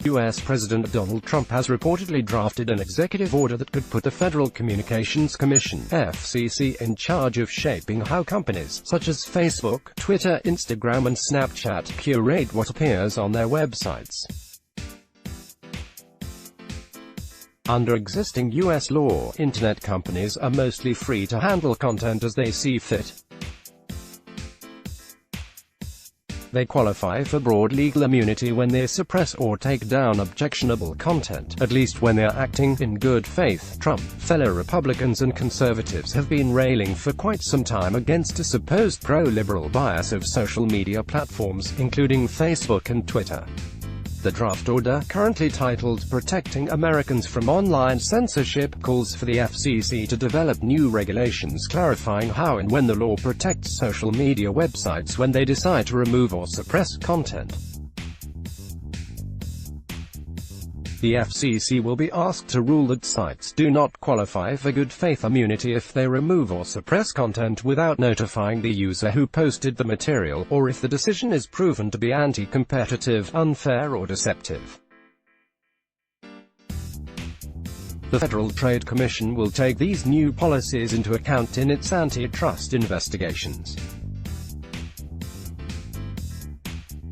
U.S. President Donald Trump has reportedly drafted an executive order that could put the Federal Communications Commission (FCC) in charge of shaping how companies such as Facebook, Twitter, Instagram and Snapchat curate what appears on their websites. Under existing U.S. law, Internet companies are mostly free to handle content as they see fit. They qualify for broad legal immunity when they suppress or take down objectionable content, at least when they are acting in good faith. Trump, fellow Republicans and conservatives have been railing for quite some time against a supposed pro-liberal bias of social media platforms, including Facebook and Twitter. The draft order, currently titled Protecting Americans from Online Censorship, calls for the FCC to develop new regulations clarifying how and when the law protects social media websites when they decide to remove or suppress content. The FCC will be asked to rule that sites do not qualify for good faith immunity if they remove or suppress content without notifying the user who posted the material, or if the decision is proven to be anti-competitive, unfair or deceptive. The Federal Trade Commission will take these new policies into account in its antitrust investigations.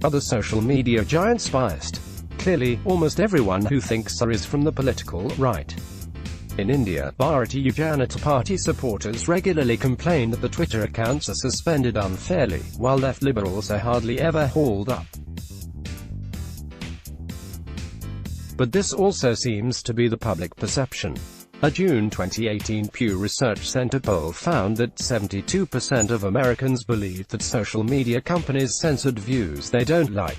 Are the social media giants biased? Clearly, almost everyone who thinks so is from the political right. In India, Bharatiya Janata Party supporters regularly complain that the Twitter accounts are suspended unfairly, while left liberals are hardly ever hauled up. But this also seems to be the public perception. A June 2018 Pew Research Center poll found that 72% of Americans believe that social media companies censored views they don't like,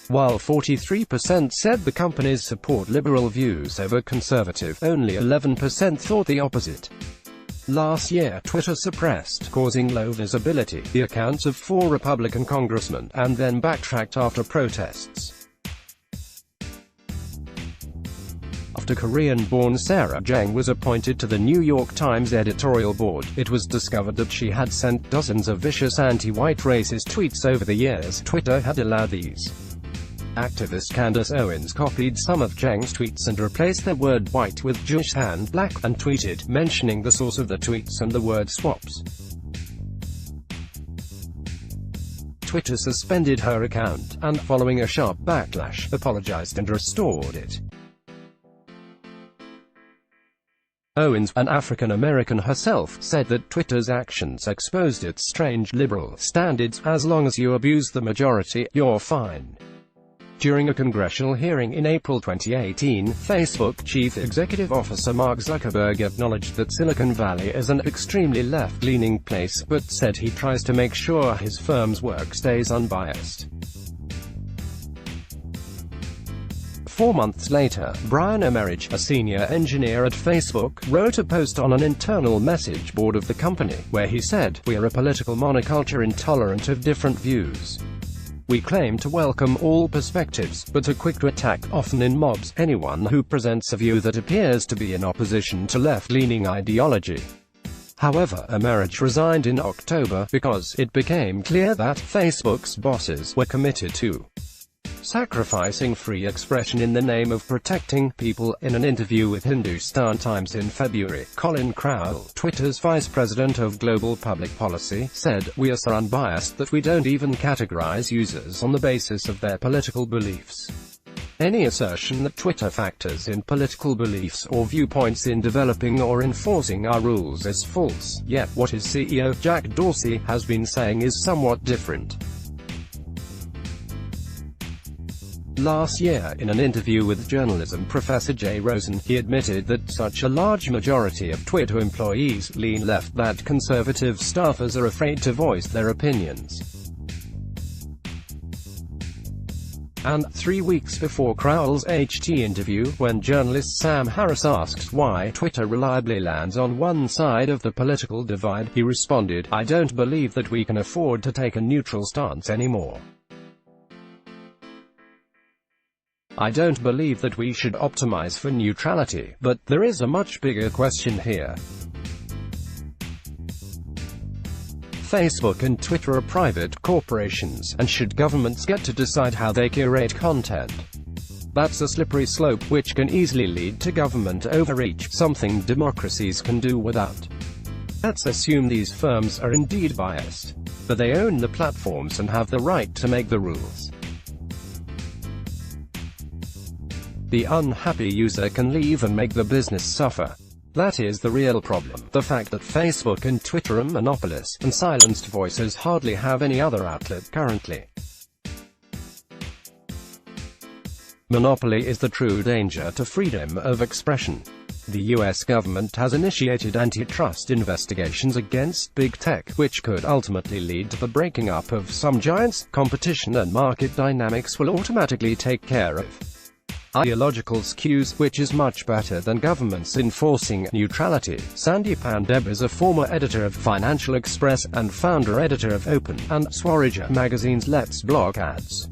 while 43% said the companies support liberal views over conservative. Only 11% thought the opposite. Last year, Twitter suppressed, causing low visibility, the accounts of 4 Republican congressmen, and then backtracked after protests. After Korean-born Sarah Zhang was appointed to the New York Times editorial board, it was discovered that she had sent dozens of vicious anti-white racist tweets over the years. Twitter had allowed these. Activist Candace Owens copied some of Zhang's tweets and replaced the word white with Jewish and black, and tweeted, mentioning the source of the tweets and the word swaps. Twitter suspended her account, and following a sharp backlash, apologized and restored it. Owens, an African-American herself, said that Twitter's actions exposed its strange liberal standards. As long as you abuse the majority, you're fine. During a congressional hearing in April 2018, Facebook Chief Executive Officer Mark Zuckerberg acknowledged that Silicon Valley is an extremely left-leaning place, but said he tries to make sure his firm's work stays unbiased. 4 months later, Brian Emerich, a senior engineer at Facebook, wrote a post on an internal message board of the company, where he said, "We are a political monoculture intolerant of different views. We claim to welcome all perspectives, but are quick to attack, often in mobs, anyone who presents a view that appears to be in opposition to left-leaning ideology." However, Emerich resigned in October, because it became clear that Facebook's bosses were committed to sacrificing free expression in the name of protecting people. In an interview with Hindustan Times in February, Colin Crowell, Twitter's vice president of global public policy, said, "We are so unbiased that we don't even categorize users on the basis of their political beliefs. Any assertion that Twitter factors in political beliefs or viewpoints in developing or enforcing our rules is false." Yet, what his CEO, Jack Dorsey, has been saying is somewhat different. Last year, in an interview with journalism professor Jay Rosen, he admitted that such a large majority of Twitter employees lean left that conservative staffers are afraid to voice their opinions. And 3 weeks before Crowell's HT interview, when journalist Sam Harris asked why Twitter reliably lands on one side of the political divide, he responded, "I don't believe that we can afford to take a neutral stance anymore. I don't believe that we should optimize for neutrality, but there is a much bigger question here." Facebook and Twitter are private corporations, and should governments get to decide how they curate content? That's a slippery slope which can easily lead to government overreach, something democracies can do without. Let's assume these firms are indeed biased, but they own the platforms and have the right to make the rules. The unhappy user can leave and make the business suffer. That is the real problem, the fact that Facebook and Twitter are monopolies, and silenced voices hardly have any other outlet currently. Monopoly is the true danger to freedom of expression. The US government has initiated antitrust investigations against big tech, which could ultimately lead to the breaking up of some giants. Competition and market dynamics will automatically take care of ideological skews, which is much better than governments enforcing neutrality. Sandy Pandeb is a former editor of Financial Express, and founder-editor of Open and Swaraja magazine's Let's Block Ads.